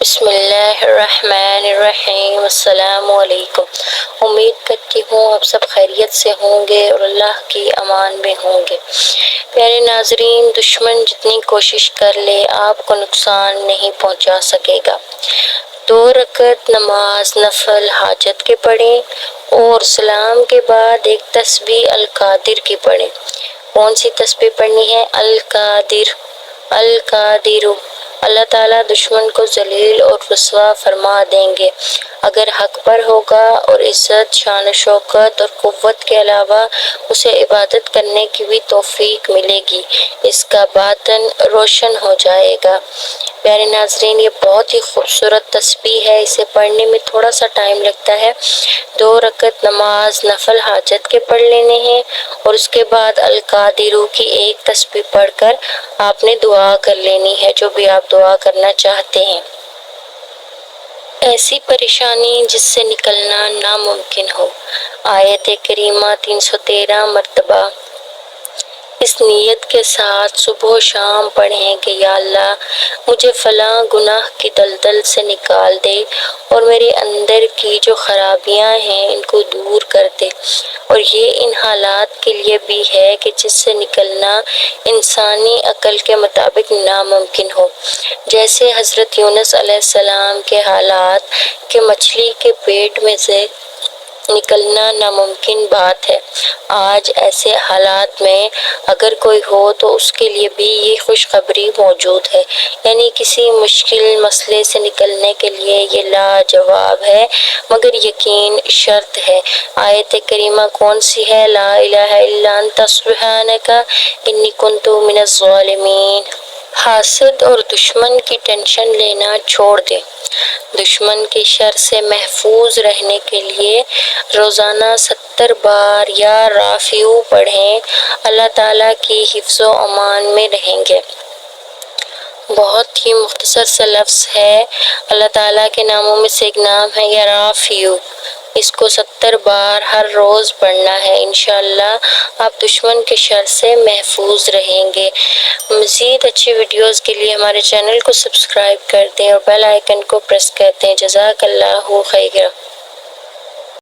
بسم اللہ الرحمن الرحیم۔ السلام علیکم۔ امید کرتی ہوں آپ سب خیریت سے ہوں گے اور اللہ کی امان میں ہوں گے۔ پیارے ناظرین، دشمن جتنی کوشش کر لے آپ کو نقصان نہیں پہنچا سکے گا۔ 2 رکعت نماز نفل حاجت کے پڑھیں اور سلام کے بعد ایک تسبیح القادر کی پڑھیں۔ کون سی تسبیح پڑھنی ہے؟ القادر، القادر۔ اللہ تعالیٰ دشمن کو ذلیل اور رسوا فرما دیں گے۔ اگر حق پر ہوگا اور عزت، شان و شوکت اور قوت کے علاوہ اسے عبادت کرنے کی بھی توفیق ملے گی، اس کا باطن روشن ہو جائے گا۔ پیارے ناظرین، یہ بہت ہی خوبصورت تسبیح ہے، اسے پڑھنے میں تھوڑا سا ٹائم لگتا ہے۔ 2 رکعت نماز نفل حاجت کے پڑھ لینے ہیں اور اس کے بعد القادر کی ایک تسبیح پڑھ کر آپ نے دعا کر لینی ہے، جو بھی آپ دعا کرنا چاہتے ہیں۔ ایسی پریشانی جس سے نکلنا ناممکن ہو۔ آیت کریمہ 313 مرتبہ اس نیت کے ساتھ صبح و شام پڑھیں کہ یا اللہ مجھے فلاں گناہ کی دلدل سے نکال دے اور میرے اندر کی جو خرابیاں ہیں ان کو دور کر دے، اور یہ ان حالات کے لیے بھی ہے کہ جس سے نکلنا انسانی عقل کے مطابق ناممکن ہو، جیسے حضرت یونس علیہ السلام کے حالات کہ مچھلی کے پیٹ میں سے نکلنا ناممکن بات ہے۔ آج ایسے حالات میں اگر کوئی ہو تو اس کے لیے بھی یہ خوشخبری موجود ہے، یعنی کسی مشکل مسئلے سے نکلنے کے لیے یہ لاجواب ہے، مگر یقین شرط ہے۔ آیت کریمہ کون سی ہے؟ لا الہ الا انت سبحانک انی کنت من الظالمین۔ حاسد اور دشمن کی ٹینشن لینا چھوڑ دیں۔ دشمن کی شر سے محفوظ رہنے کے لیے روزانہ 70 بار یا رافعو پڑھیں، اللہ تعالیٰ کی حفظ و امان میں رہیں گے۔ بہت ہی مختصر سا لفظ ہے، اللہ تعالیٰ کے ناموں میں سے ایک نام ہے یا رافعو، اس کو 70 بار ہر روز پڑھنا ہے۔ انشاءاللہ آپ دشمن کے شر سے محفوظ رہیں گے۔ مزید اچھی ویڈیوز کے لیے ہمارے چینل کو سبسکرائب کر دیں اور بیل آئیکن کو پریس کر دیں۔ جزاک اللہ خیرا۔